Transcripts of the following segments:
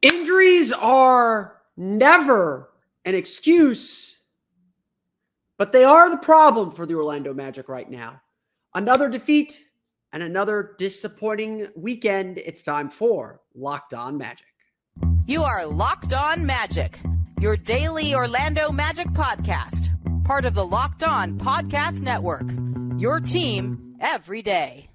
Injuries are never an excuse, but they are the problem for the Orlando Magic right now. Another defeat and another disappointing weekend. It's time for Locked On Magic. You are Locked On Magic, your daily Orlando Magic podcast, part of the Locked On Podcast Network, your team every day.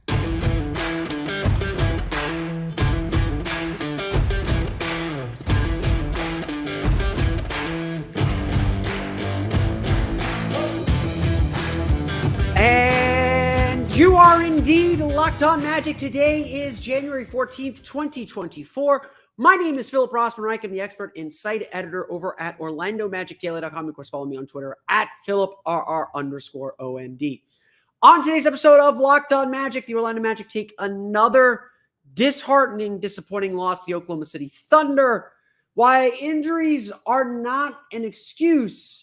And you are indeed Locked On Magic. Today is January 14th, 2024. My name is Philip Rossman-Reich. I'm the expert and site editor over at OrlandoMagicDaily.com. Of course, follow me on Twitter at PhilipRR_OMD. On today's episode of Locked On Magic, the Orlando Magic take another disheartening, disappointing loss to the Oklahoma City Thunder. Why injuries are not an excuse,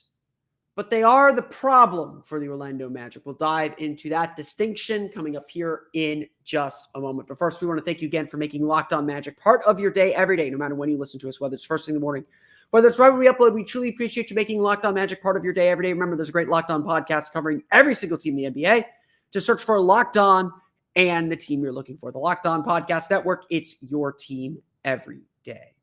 but they are the problem for the Orlando Magic. We'll dive into that distinction coming up here in just a moment. But first, we want to thank you again for making Locked On Magic part of your day every day, no matter when you listen to us, whether it's first thing in the morning, whether it's right when we upload. We truly appreciate you making Locked On Magic part of your day every day. Remember, there's a great Locked On podcast covering every single team in the NBA. Just search for Locked On and the team you're looking for. The Locked On Podcast Network, it's your team every day.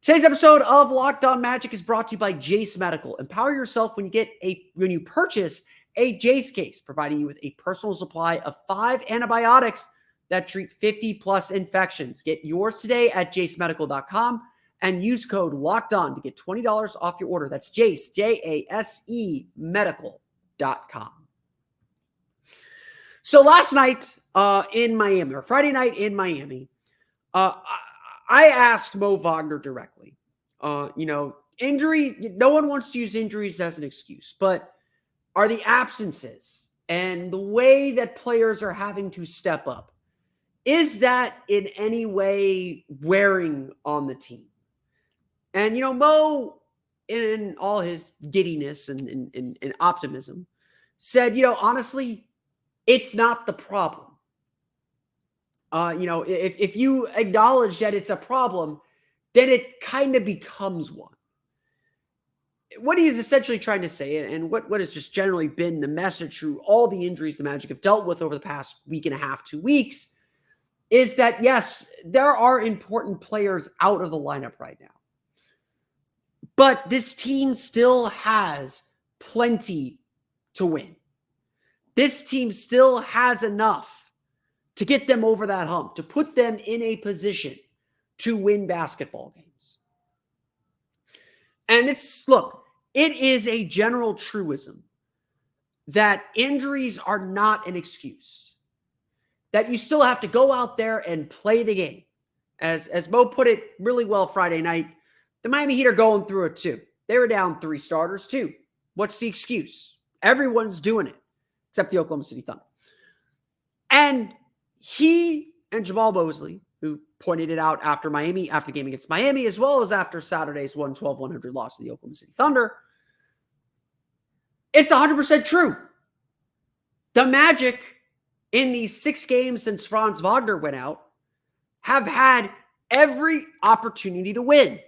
Today's episode of Locked On Magic is brought to you by Jase Medical. Empower yourself when you purchase a Jase case, providing you with a personal supply of 5 antibiotics that treat 50+ infections. Get yours today at jasemedical.com and use code LOCKEDON to get $20 off your order. That's Jase, Jase medical.com. So last night in Miami, or Friday night in Miami, I asked Mo Wagner directly, injury, no one wants to use injuries as an excuse, but are the absences and the way that players are having to step up, is that in any way wearing on the team? And, Mo, in all his giddiness and optimism, said, honestly, it's not the problem. If you acknowledge that it's a problem, then it kind of becomes one. What he is essentially trying to say, and what has just generally been the message through all the injuries the Magic have dealt with over the past week and a half, 2 weeks, is that, yes, there are important players out of the lineup right now. But this team still has plenty to win. This team still has enough to get them over that hump, to put them in a position to win basketball games. And it is a general truism that injuries are not an excuse, that you still have to go out there and play the game. As Mo put it really well Friday night, the Miami Heat are going through it too. They were down 3 starters too. What's the excuse? Everyone's doing it, except the Oklahoma City Thunder. And he and Jamal Mosley, who pointed it out after the game against Miami, as well as after Saturday's 112-100 loss to the Oklahoma City Thunder, it's 100% true. The Magic, in these 6 games since Franz Wagner went out, have had every opportunity to win.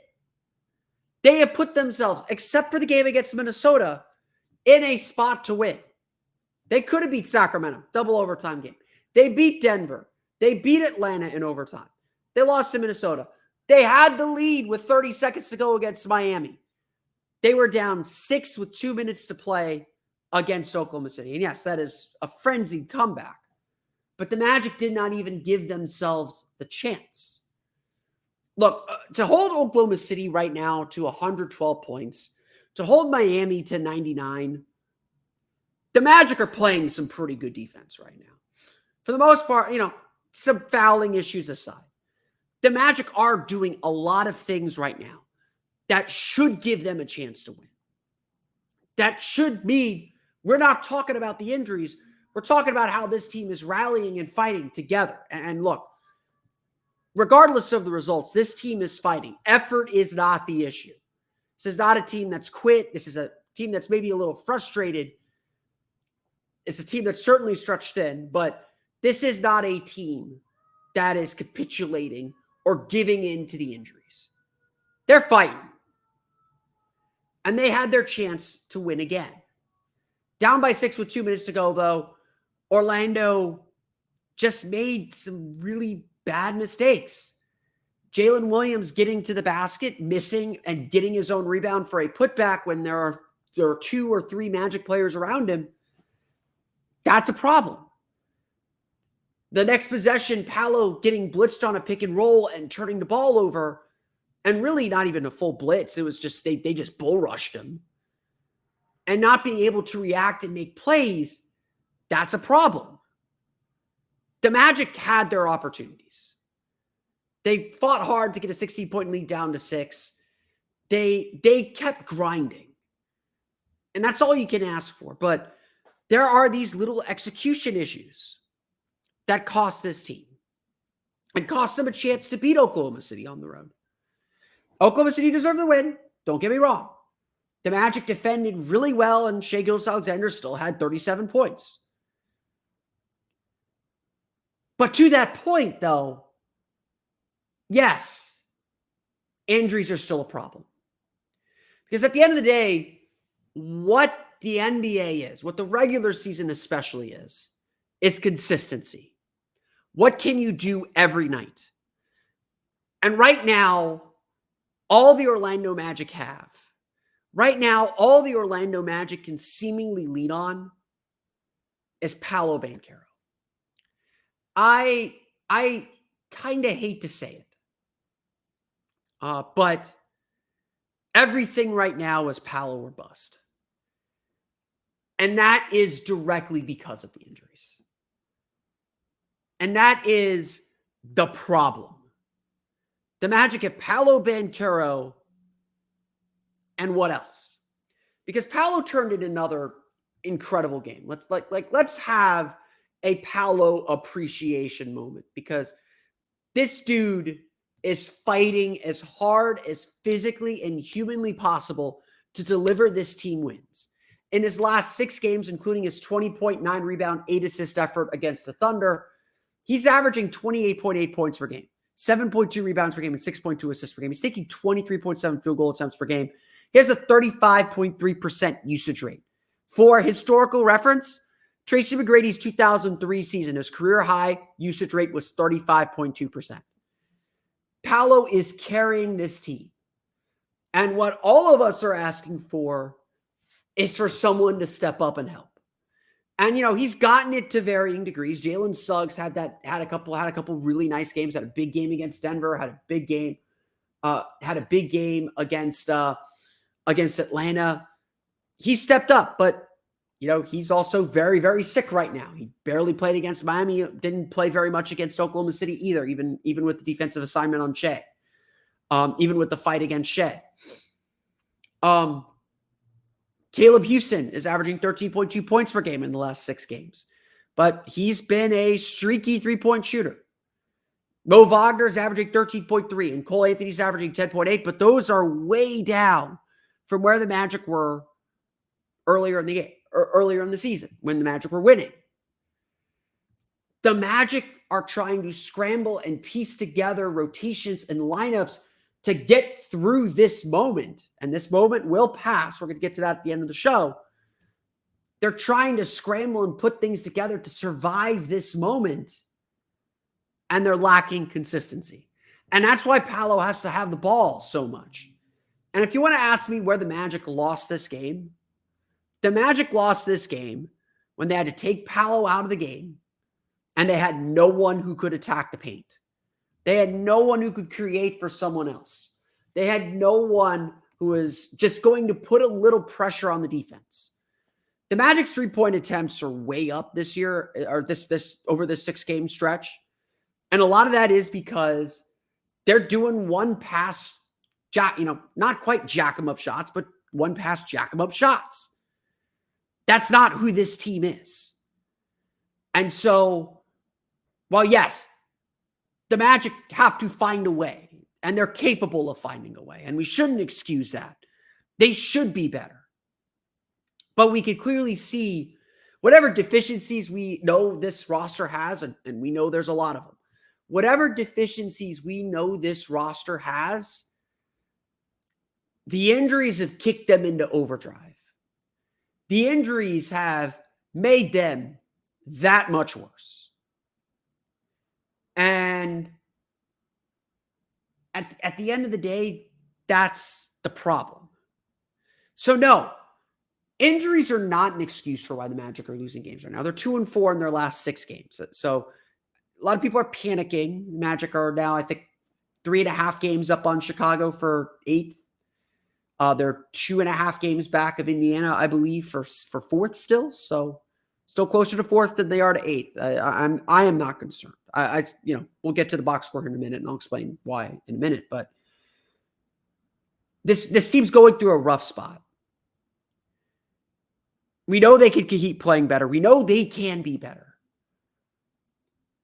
They have put themselves, except for the game against Minnesota, in a spot to win. They could have beat Sacramento, double overtime game. They beat Denver. They beat Atlanta in overtime. They lost to Minnesota. They had the lead with 30 seconds to go against Miami. They were down 6 with 2 minutes to play against Oklahoma City. And yes, that is a frenzied comeback. But the Magic did not even give themselves the chance. Look, to hold Oklahoma City right now to 112 points, to hold Miami to 99, the Magic are playing some pretty good defense right now. For the most part, some fouling issues aside, the Magic are doing a lot of things right now that should give them a chance to win. That should mean we're not talking about the injuries. We're talking about how this team is rallying and fighting together. And look, regardless of the results, this team is fighting. Effort is not the issue. This is not a team that's quit. This is a team that's maybe a little frustrated. It's a team that's certainly stretched thin, but this is not a team that is capitulating or giving in to the injuries. They're fighting. And they had their chance to win again. Down by 6 with 2 minutes to go, though, Orlando just made some really bad mistakes. Jalen Williams getting to the basket, missing, and getting his own rebound for a putback when there are 2 or 3 Magic players around him. That's a problem. The next possession, Paolo getting blitzed on a pick and roll and turning the ball over, and really not even a full blitz. It was just they just bull rushed him. And not being able to react and make plays, that's a problem. The Magic had their opportunities. They fought hard to get a 16-point lead down to 6. They kept grinding. And that's all you can ask for. But there are these little execution issues that cost this team and cost them a chance to beat Oklahoma City on the road. Oklahoma City deserved the win. Don't get me wrong. The Magic defended really well, and Shai Gilgeous-Alexander still had 37 points. But to that point, though, yes, injuries are still a problem. Because at the end of the day, what the NBA is, what the regular season especially is consistency. What can you do every night? And right now, all the Orlando Magic have, right now, all the Orlando Magic can seemingly lean on is Paolo Banchero. I kind of hate to say it, but everything right now is Paolo or bust. And that is directly because of the injuries. And that is the problem. The Magic have Paolo Banchero and what else? Because Paolo turned in another incredible game. Let's have a Paolo appreciation moment, because this dude is fighting as hard as physically and humanly possible to deliver this team wins. In his last 6 games, including his 20.9 rebound, 8 assist effort against the Thunder, he's averaging 28.8 points per game, 7.2 rebounds per game, and 6.2 assists per game. He's taking 23.7 field goal attempts per game. He has a 35.3% usage rate. For historical reference, Tracy McGrady's 2003 season, his career high usage rate was 35.2%. Paolo is carrying this team. And what all of us are asking for is for someone to step up and help. And, he's gotten it to varying degrees. Jalen Suggs had a couple really nice games, had a big game against Denver, had a big game against Atlanta. He stepped up, but he's also very, very sick right now. He barely played against Miami. Didn't play very much against Oklahoma City either, even with the defensive assignment on Shai. Even with the fight against Shai. Caleb Houston is averaging 13.2 points per game in the last 6 games. But he's been a streaky 3-point shooter. Mo Wagner's averaging 13.3, and Cole Anthony's averaging 10.8, but those are way down from where the Magic were earlier in the season, when the Magic were winning. The Magic are trying to scramble and piece together rotations and lineups to get through this moment. And this moment will pass. We're going to get to that at the end of the show. They're trying to scramble and put things together to survive this moment. And they're lacking consistency. And that's why Paolo has to have the ball so much. And if you want to ask me where the Magic lost this game, the Magic lost this game when they had to take Paolo out of the game and they had no one who could attack the paint. They had no one who could create for someone else. They had no one who was just going to put a little pressure on the defense. The Magic's 3-point attempts are way up this year, or this over this 6-game stretch. And a lot of that is because they're doing one pass, not quite jack 'em up shots, but one pass jack 'em up shots. That's not who this team is. And so, while yes, the Magic have to find a way, and they're capable of finding a way, and we shouldn't excuse that. They should be better. But we can clearly see whatever deficiencies we know this roster has, and we know there's a lot of them. whatever deficiencies we know this roster has, the injuries have kicked them into overdrive. The injuries have made them that much worse. And at the end of the day, that's the problem. So no, injuries are not an excuse for why the Magic are losing games right now. They're 2-4 in their last 6 games. So a lot of people are panicking. Magic are now, I think, 3.5 games up on Chicago for 8th. They're 2.5 games back of Indiana, I believe, for 4th still. So still closer to 4th than they are to 8th. I am not concerned. We'll get to the box score in a minute, and I'll explain why in a minute. But this team's going through a rough spot. We know they can keep playing better. We know they can be better.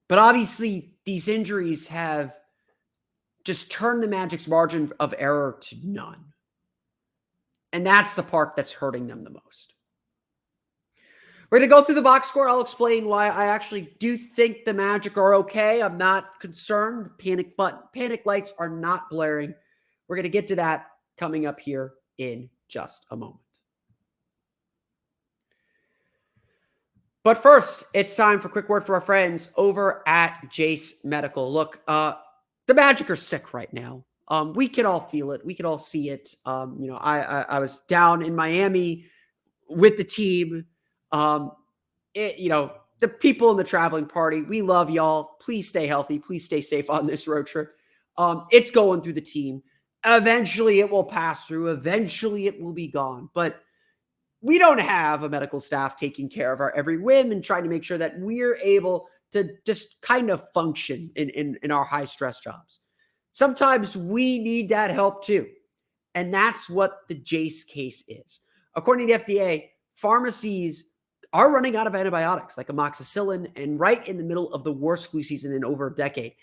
But obviously, these injuries have just turned the Magic's margin of error to none. And that's the part that's hurting them the most. We're going to go through the box score. I'll explain why I actually do think the Magic are okay. I'm not concerned. Panic lights are not blaring. We're going to get to that coming up here in just a moment. But first, it's time for a quick word for our friends over at Jase Medical. Look, the Magic are sick right now. We can all feel it. We can all see it. I was down in Miami with the team. The people in the traveling party, we love y'all. Please stay healthy. Please stay safe on this road trip. It's going through the team. Eventually it will pass through. Eventually it will be gone. But we don't have a medical staff taking care of our every whim and trying to make sure that we're able to just kind of function in our high stress jobs. Sometimes we need that help too. And that's what the Jase case is. According to the FDA, pharmacies are running out of antibiotics like amoxicillin, and right in the middle of the worst flu season in over a decade.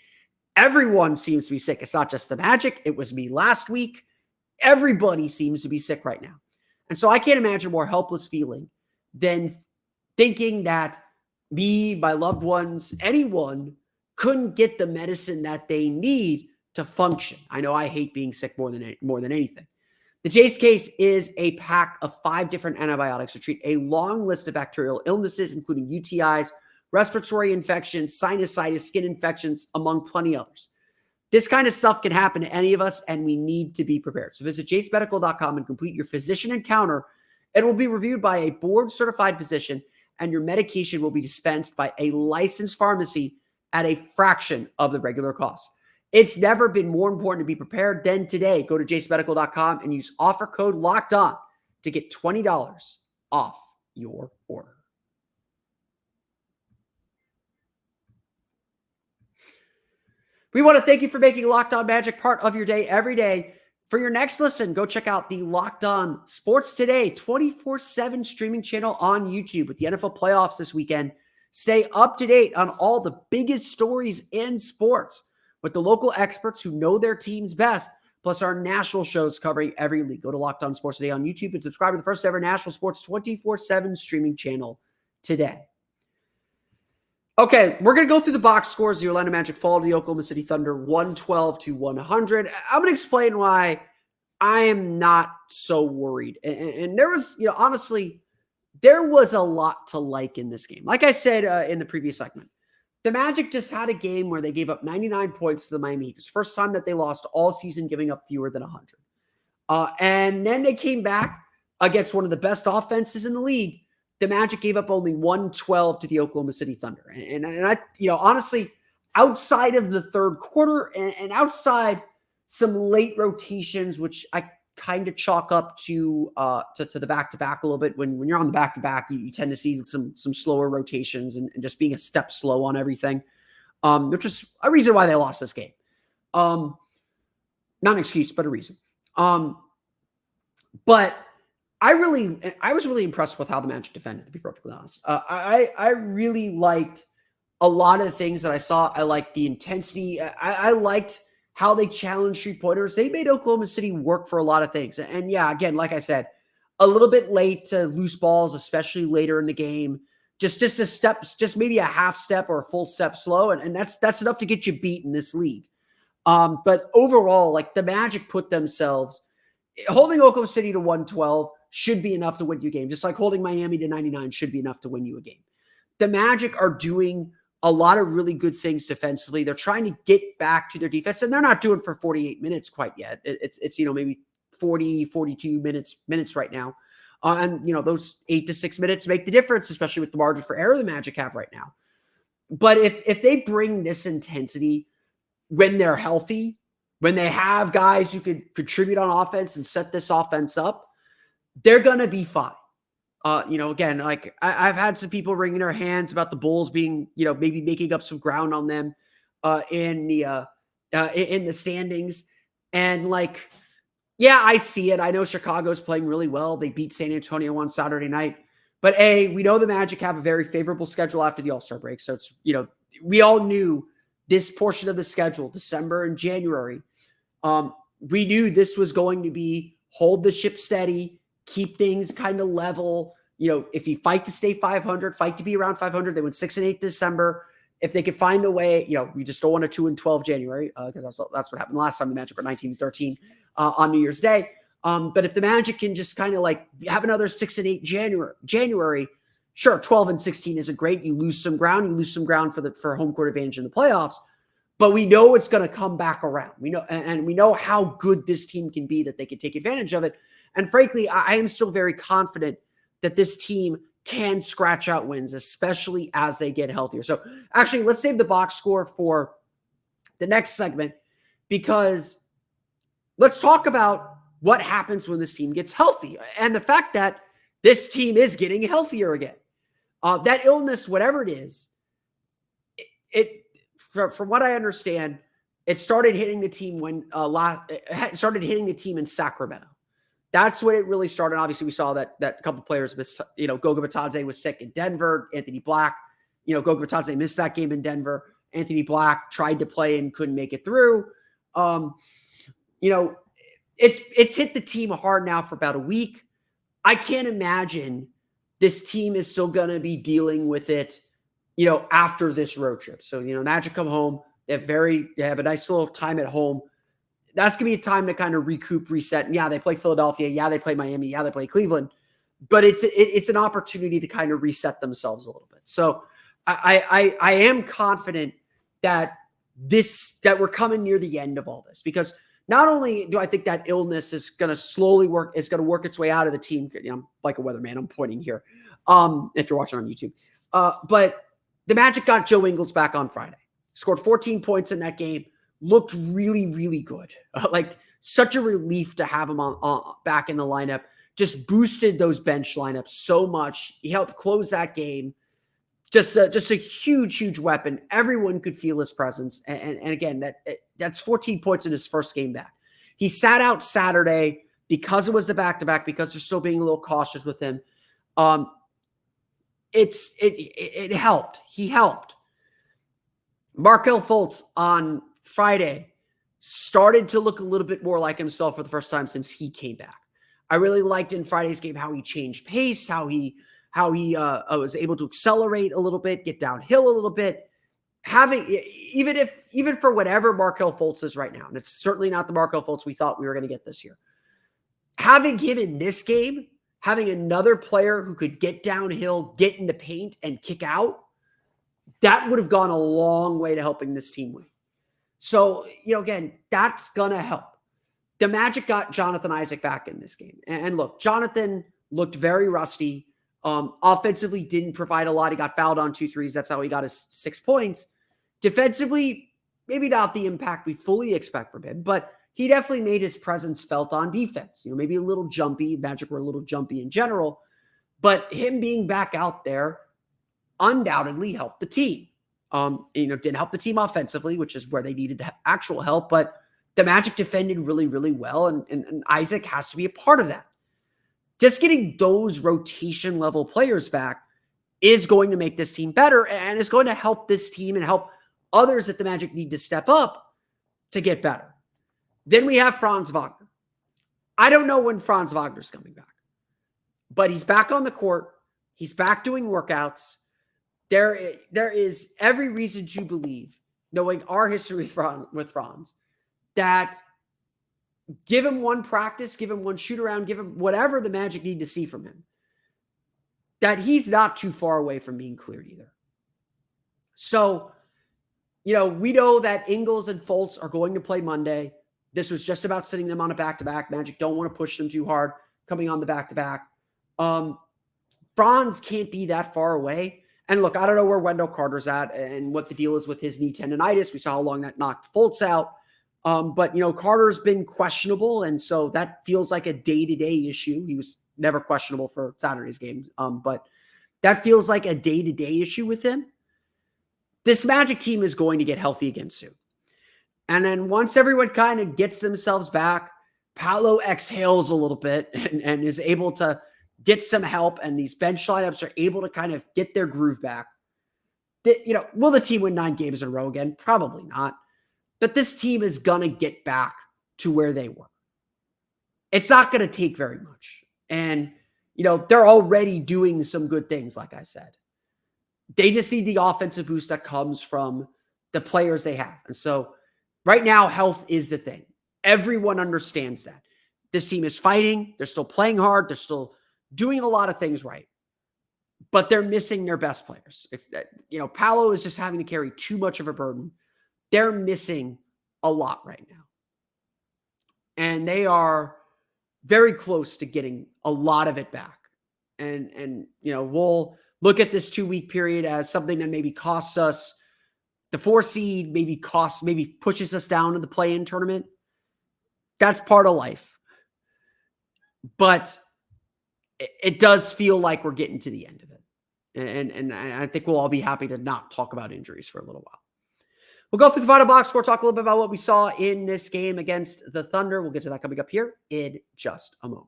Everyone seems to be sick. It's not just the Magic. It was me last week. Everybody seems to be sick right now. And so I can't imagine a more helpless feeling than thinking that me, my loved ones, anyone couldn't get the medicine that they need to function. I know I hate being sick more than anything. The Jase case is a pack of 5 different antibiotics to treat a long list of bacterial illnesses, including UTIs, respiratory infections, sinusitis, skin infections, among plenty others. This kind of stuff can happen to any of us, and we need to be prepared. So visit jasemedical.com and complete your physician encounter. It will be reviewed by a board-certified physician, and your medication will be dispensed by a licensed pharmacy at a fraction of the regular cost. It's never been more important to be prepared than today. Go to jasemedical.com and use offer code LOCKEDON to get $20 off your order. We want to thank you for making Locked On Magic part of your day every day. For your next listen, go check out the Locked On Sports Today 24/7 streaming channel on YouTube with the NFL playoffs this weekend. Stay up to date on all the biggest stories in sports with the local experts who know their teams best, plus our national shows covering every league. Go to Locked On Sports Today on YouTube and subscribe to the first ever national sports 24/7 streaming channel today. Okay, we're going to go through the box scores. The Orlando Magic fall to the Oklahoma City Thunder 112-100. I'm going to explain why I am not so worried. And there was, honestly, there was a lot to like in this game. Like I said in the previous segment, the Magic just had a game where they gave up 99 points to the Miami Heat. It's the first time that they lost all season, giving up fewer than 100. And then they came back against one of the best offenses in the league. The Magic gave up only 112 to the Oklahoma City Thunder. And I, honestly, outside of the third quarter and outside some late rotations, which I kind of chalk up to the back-to-back a little bit. When you're on the back-to-back, you tend to see some slower rotations and just being a step slow on everything, which is a reason why they lost this game. Not an excuse, but a reason. But I was really impressed with how the Magic defended, to be perfectly honest. I really liked a lot of the things that I saw. I liked the intensity. I liked how they challenged three-pointers. They made Oklahoma City work for a lot of things. And yeah, again, like I said, a little bit late to loose balls, especially later in the game, just a step, just maybe a half step or a full step slow. And that's enough to get you beat in this league. But overall, like the Magic put themselves, holding Oklahoma City to 112 should be enough to win you a game. Just like holding Miami to 99 should be enough to win you a game. The Magic are doing a lot of really good things defensively. They're trying to get back to their defense, and they're not doing for 48 minutes quite yet. It's maybe 40, 42 minutes right now. And, those 8 to 6 minutes make the difference, especially with the margin for error the Magic have right now. But if they bring this intensity when they're healthy, when they have guys who could contribute on offense and set this offense up, they're going to be fine. Again, like I've had some people wringing their hands about the Bulls being, maybe making up some ground on them in the standings. And like, yeah, I see it. I know Chicago's playing really well. They beat San Antonio on Saturday night. But we know the Magic have a very favorable schedule after the All-Star break. So it's, we all knew this portion of the schedule, December and January. We knew this was going to be hold the ship steady, keep things kind of level. If you fight to stay 500, fight to be around 500, they went 6-8 December. If they could find a way, we just don't want a 2-12 January because that's what happened last time the Magic were 19-13 on New Year's Day. But if the Magic can just kind of like have another 6-8 January, sure, 12-16 isn't great. You lose some ground. You lose some ground for home court advantage in the playoffs. But we know it's going to come back around. We know how good this team can be, that they can take advantage of it. And frankly, I am still very confident that this team can scratch out wins, especially as they get healthier. So actually, let's save the box score for the next segment, because let's talk about what happens when this team gets healthy and the fact that this team is getting healthier again. That illness, whatever it is, from what I understand, it started hitting the team it started hitting the team in Sacramento. That's when it really started. Obviously, we saw that a couple players missed. Goga Bitadze was sick in Denver. Anthony Black, Goga Bitadze missed that game in Denver. Anthony Black tried to play and couldn't make it through. It's hit the team hard now for about a week. I can't imagine this team is still going to be dealing with it, after this road trip. So, Magic come home. They have a nice little time at home. That's going to be a time to kind of recoup, reset. And yeah, they play Philadelphia. Yeah, they play Miami. Yeah, they play Cleveland. But it's an opportunity to kind of reset themselves a little bit. So I am confident that we're coming near the end of all this, because not only do I think that illness is going to work its way out of the team. I'm like a weatherman. I'm pointing here. If you're watching on YouTube, but the Magic got Joe Ingles back on Friday, scored 14 points in that game. Looked really, really good. Like such a relief to have him on back in the lineup. Just boosted those bench lineups so much. He helped close that game. Just a huge, huge weapon. Everyone could feel his presence. And again, that's 14 points in his first game back. He sat out Saturday because it was the back-to-back, because they're still being a little cautious with him. It helped. He helped. Markelle Fultz on Friday started to look a little bit more like himself for the first time since he came back. I really liked in Friday's game how he changed pace, how he was able to accelerate a little bit, get downhill a little bit. Even for whatever Markelle Fultz is right now, and it's certainly not the Markelle Fultz we thought we were going to get this year. Having him in this game, having another player who could get downhill, get in the paint, and kick out, that would have gone a long way to helping this team win. So, again, that's going to help. The Magic got Jonathan Isaac back in this game. And look, Jonathan looked very rusty. Offensively, didn't provide a lot. He got fouled on 2 threes. That's how he got his 6 points. Defensively, maybe not the impact we fully expect from him, but he definitely made his presence felt on defense. Maybe a little jumpy. Magic were a little jumpy in general. But him being back out there undoubtedly helped the team. Didn't help the team offensively, which is where they needed actual help, but the Magic defended really, really well, and Isaac has to be a part of that. Just getting those rotation level players back is going to make this team better, and is going to help this team and help others that the Magic need to step up to get better. Then we have Franz Wagner. I don't know when Franz Wagner's coming back, but he's back on the court. He's back doing workouts. there is every reason to believe, knowing our history with Franz, that give him one practice, give him one shoot around, give him whatever the Magic need to see from him, that he's not too far away from being cleared either. So, we know that Ingles and Fultz are going to play Monday. This was just about sitting them on a back-to-back. Magic don't want to push them too hard coming on the back-to-back. Franz can't be that far away. And look, I don't know where Wendell Carter's at and what the deal is with his knee tendonitis. We saw how long that knocked Fultz out. But Carter's been questionable, and so that feels like a day-to-day issue. He was never questionable for Saturday's game, but that feels like a day-to-day issue with him. This Magic team is going to get healthy again soon. And then once everyone kind of gets themselves back, Paolo exhales a little bit and is able to get some help, and these bench lineups are able to kind of get their groove back. Will the team win 9 games in a row again? Probably not. But this team is going to get back to where they were. It's not going to take very much. And, they're already doing some good things, like I said. They just need the offensive boost that comes from the players they have. And so right now, health is the thing. Everyone understands that. This team is fighting. They're still playing hard. They're still doing a lot of things right. But they're missing their best players. Paolo is just having to carry too much of a burden. They're missing a lot right now. And they are very close to getting a lot of it back. And we'll look at this 2-week period as something that maybe costs us the 4 seed, maybe pushes us down to the play-in tournament. That's part of life. But it does feel like we're getting to the end of it. And I think we'll all be happy to not talk about injuries for a little while. We'll go through the final box score, talk a little bit about what we saw in this game against the Thunder. We'll get to that coming up here in just a moment.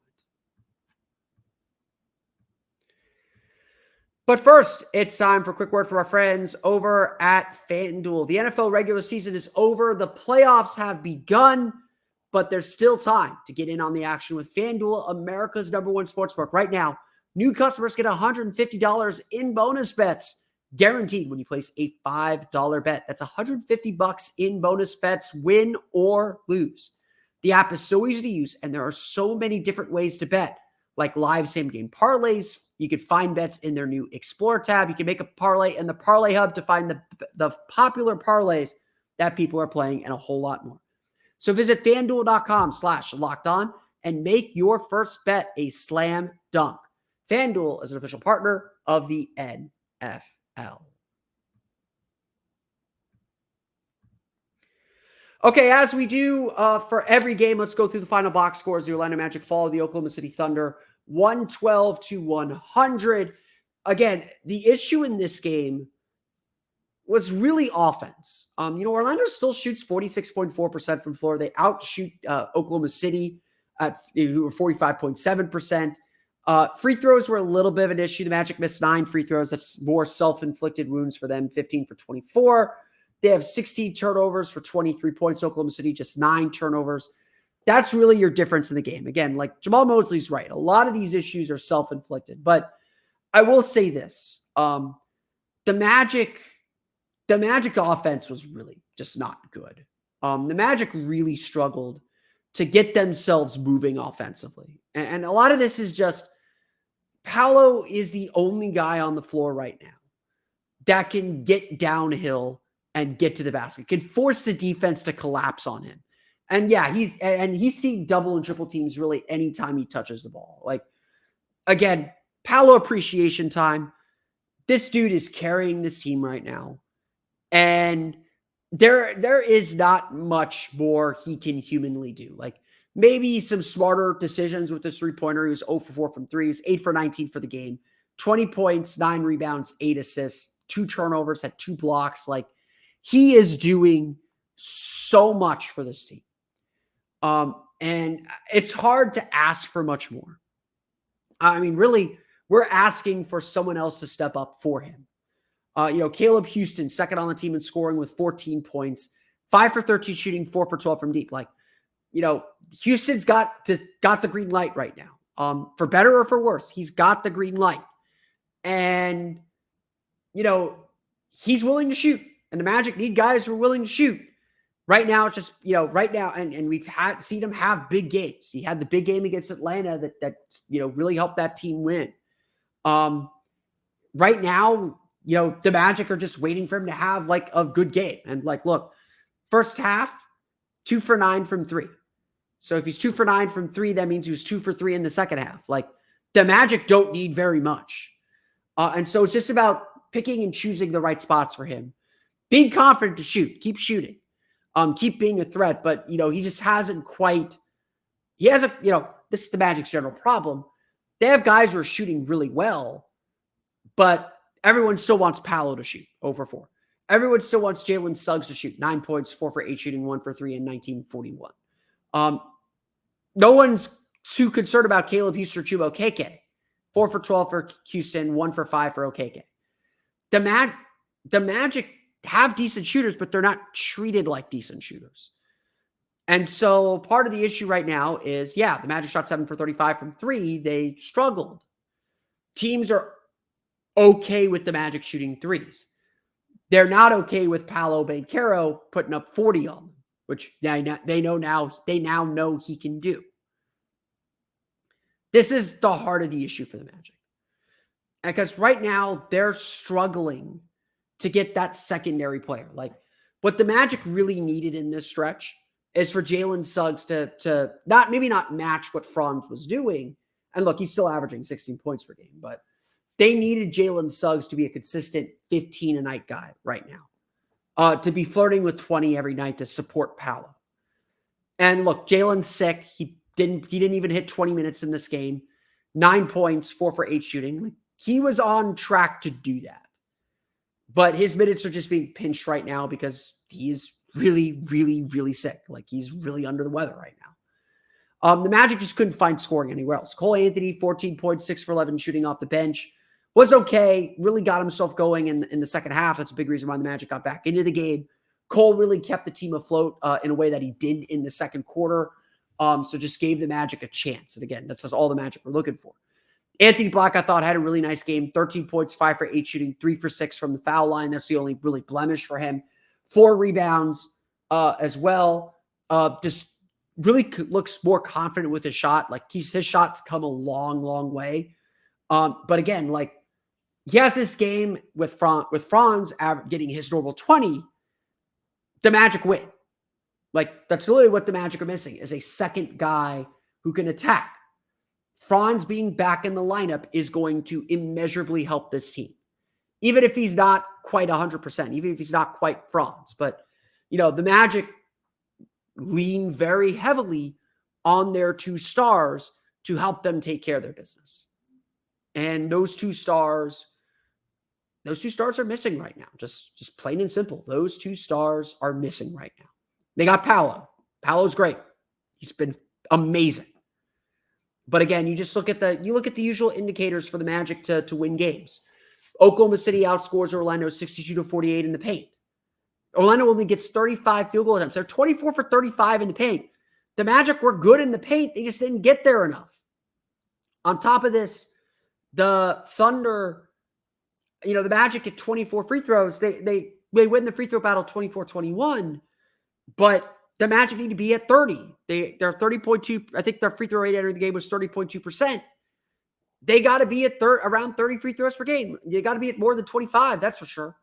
But first, it's time for a quick word from our friends over at FanDuel. The NFL regular season is over. The playoffs have begun, but there's still time to get in on the action with FanDuel, America's #1 sportsbook. Right now, new customers get $150 in bonus bets guaranteed when you place a $5 bet. That's $150 in bonus bets, win or lose. The app is so easy to use, and there are so many different ways to bet, like live same-game parlays. You can find bets in their new Explore tab. You can make a parlay in the Parlay Hub to find the popular parlays that people are playing, and a whole lot more. So visit FanDuel.com/lockedon and make your first bet a slam dunk. FanDuel is an official partner of the NFL. Okay, as we do for every game, let's go through the final box scores. The Orlando Magic fall to the Oklahoma City Thunder 112-100. Again, the issue in this game was really offense. Orlando still shoots 46.4% from floor. They outshoot Oklahoma City who were 45.7%. Free throws were a little bit of an issue. The Magic missed 9 free throws. That's more self-inflicted wounds for them, 15 for 24. They have 16 turnovers for 23 points. Oklahoma City, just 9 turnovers. That's really your difference in the game. Again, like Jamal Mosley's right. A lot of these issues are self-inflicted. But I will say this. The Magic offense was really just not good. The Magic really struggled to get themselves moving offensively. And a lot of this is just Paolo is the only guy on the floor right now that can get downhill and get to the basket, can force the defense to collapse on him. And yeah, he's seeing double and triple teams really anytime he touches the ball. Like, again, Paolo appreciation time. This dude is carrying this team right now. And there is not much more he can humanly do. Like, maybe some smarter decisions with this three-pointer. He was 0 for 4 from threes, 8 for 19 for the game, 20 points, 9 rebounds, 8 assists, 2 turnovers, had 2 blocks. Like, he is doing so much for this team. And it's hard to ask for much more. I mean, really, we're asking for someone else to step up for him. Caleb Houston, second on the team in scoring with 14 points, 5 for 13 shooting, 4 for 12 from deep. Like, Houston's got the green light right now. For better or for worse, he's got the green light. And he's willing to shoot. And the Magic need guys who are willing to shoot. Right now, it's just, right now, and we've seen him have big games. He had the big game against Atlanta that really helped that team win. Right now, the Magic are just waiting for him to have like a good game. And look, first half, 2 for 9 from 3. So if he's 2 for 9 from 3, that means he was 2 for 3 in the second half. The Magic don't need very much. And so it's just about picking and choosing the right spots for him. Being confident to shoot, keep shooting. Keep being a threat, but, he just hasn't quite, this is the Magic's general problem. They have guys who are shooting really well, but everyone still wants Paolo to shoot 0 for 4. Everyone still wants Jalen Suggs to shoot 9 points, 4 for 8 shooting, 1 for 3 in 1941. No one's too concerned about Caleb Houston-Chuba Okeke. 4 for 12 for Houston, 1 for 5 for Okeke. The Magic have decent shooters, but they're not treated like decent shooters. And so part of the issue right now is, the Magic shot 7 for 35 from 3. They struggled. Teams are okay with the Magic shooting threes. They're not okay with Paolo Banchero putting up 40 on them, which they now know he can do. This is the heart of the issue for the Magic. Because right now they're struggling to get that secondary player. What the Magic really needed in this stretch is for Jalen Suggs to not match what Franz was doing. And look, he's still averaging 16 points per game, but they needed Jalen Suggs to be a consistent 15 a night guy right now, to be flirting with 20 every night to support Paolo. And look, Jalen's sick. He didn't even hit 20 minutes in this game. 9 points, 4 for 8 shooting. He was on track to do that. But his minutes are just being pinched right now because he's really, really, really sick. He's really under the weather right now. The Magic just couldn't find scoring anywhere else. Cole Anthony, 14 points, 6 for 11 shooting off the bench. Was okay. Really got himself going in the second half. That's a big reason why the Magic got back into the game. Cole really kept the team afloat in a way that he did in the second quarter. So just gave the Magic a chance. And again, that's all the Magic were looking for. Anthony Black, I thought, had a really nice game. 13 points, 5 for 8 shooting, 3 for 6 from the foul line. That's the only really blemish for him. 4 rebounds as well. Just really looks more confident with his shot. His shot's come a long, long way. But again, he has this game with Franz getting his normal 20. The Magic win. That's literally what the Magic are missing, is a second guy who can attack. Franz being back in the lineup is going to immeasurably help this team. Even if he's not quite 100%, even if he's not quite Franz. But, the Magic lean very heavily on their 2 stars to help them take care of their business. And those two stars are missing right now. Just plain and simple. Those 2 stars are missing right now. They got Paolo. Paolo's great. He's been amazing. But again, you look at the usual indicators for the Magic to win games. Oklahoma City outscores Orlando 62-48 in the paint. Orlando only gets 35 field goal attempts. They're 24 for 35 in the paint. The Magic were good in the paint. They just didn't get there enough. On top of this, the Thunder, the Magic get 24 free throws. They win the free throw battle 24-21, but the Magic need to be at 30. They're 30.2. I think their free throw rate entering the game was 30.2%. They got to be at around 30 free throws per game. You got to be at more than 25, that's for sure.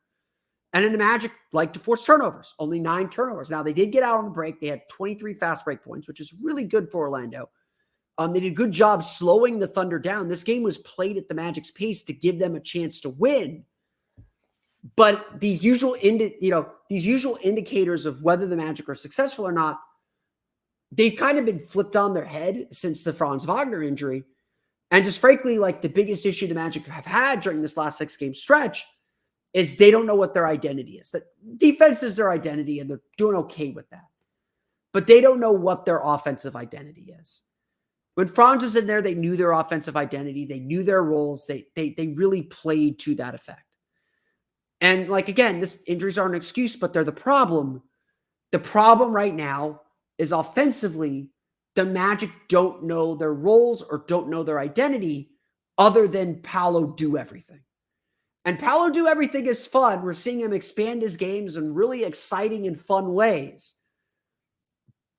And then the Magic like to force turnovers, only 9 turnovers. Now, they did get out on the break. They had 23 fast break points, which is really good for Orlando. They did a good job slowing the Thunder down. This game was played at the Magic's pace to give them a chance to win. But these usual indicators of whether the Magic are successful or not, they've kind of been flipped on their head since the Franz Wagner injury. And just frankly, the biggest issue the Magic have had during this last 6-game stretch is they don't know what their identity is. That defense is their identity, and they're doing okay with that. But they don't know what their offensive identity is. When Franz was in there, they knew their offensive identity. They knew their roles. They really played to that effect. And again, this injuries aren't an excuse, but they're the problem. The problem right now is offensively, the Magic don't know their roles or don't know their identity other than Paolo do everything. And Paolo do everything is fun. We're seeing him expand his games in really exciting and fun ways.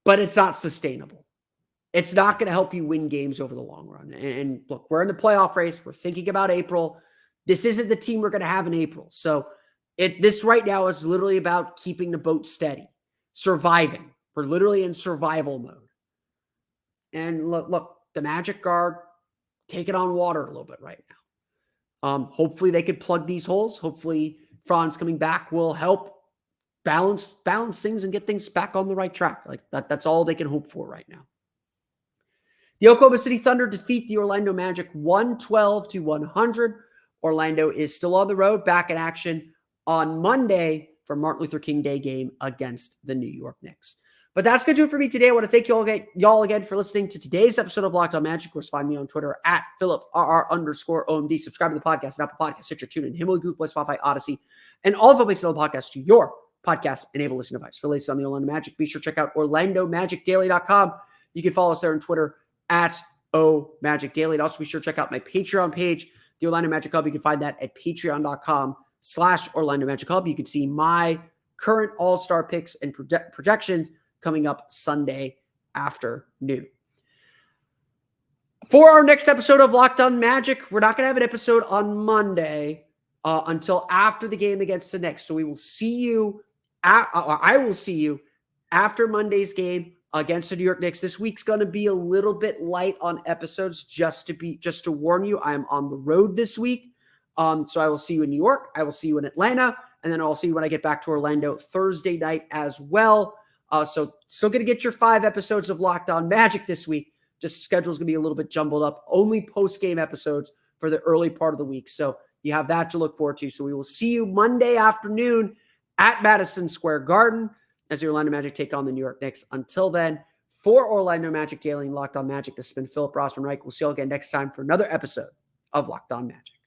But it's not sustainable. It's not going to help you win games over the long run. And look, we're in the playoff race. We're thinking about April. This isn't the team we're going to have in April. So this right now is literally about keeping the boat steady, surviving. We're literally in survival mode. And look, the Magic guard taking on water a little bit right now. Hopefully they could plug these holes. Hopefully Franz coming back will help balance things and get things back on the right track. Like that's all they can hope for right now. The Oklahoma City Thunder defeat the Orlando Magic 112-100. Orlando is still on the road, back in action on Monday for Martin Luther King Day game against the New York Knicks. But that's going to do it for me today. I want to thank y'all again for listening to today's episode of Locked On Magic. Of course, find me on Twitter at @PhilipRR_OMD. Subscribe to the podcast, Apple Podcasts, Stitcher, TuneIn, Himalaya, Google Play, Spotify, Odyssey, and all of the places on the podcast to your podcast-enabled listening device. For latest on the Orlando Magic, be sure to check out OrlandoMagicDaily.com. You can follow us there on Twitter at OMagicDaily. And also be sure to check out my Patreon page, the Orlando Magic Hub. You can find that at patreon.com/Orlando Magic Hub. You can see my current all-star picks and projections coming up Sunday afternoon. For our next episode of Locked On Magic, we're not going to have an episode on Monday until after the game against the Knicks. So we will see you, I will see you after Monday's game against the New York Knicks. This week's going to be a little bit light on episodes, just to warn you. I am on the road this week. So I will see you in New York. I will see you in Atlanta. And then I'll see you when I get back to Orlando Thursday night as well. So still going to get your 5 episodes of Locked On Magic this week. Just schedule's going to be a little bit jumbled up. Only post-game episodes for the early part of the week. So you have that to look forward to. So we will see you Monday afternoon at Madison Square Garden as the Orlando Magic take on the New York Knicks. Until then, for Orlando Magic Daily and Locked On Magic, this has been Philip Rossman-Reich. We'll see you all again next time for another episode of Locked On Magic.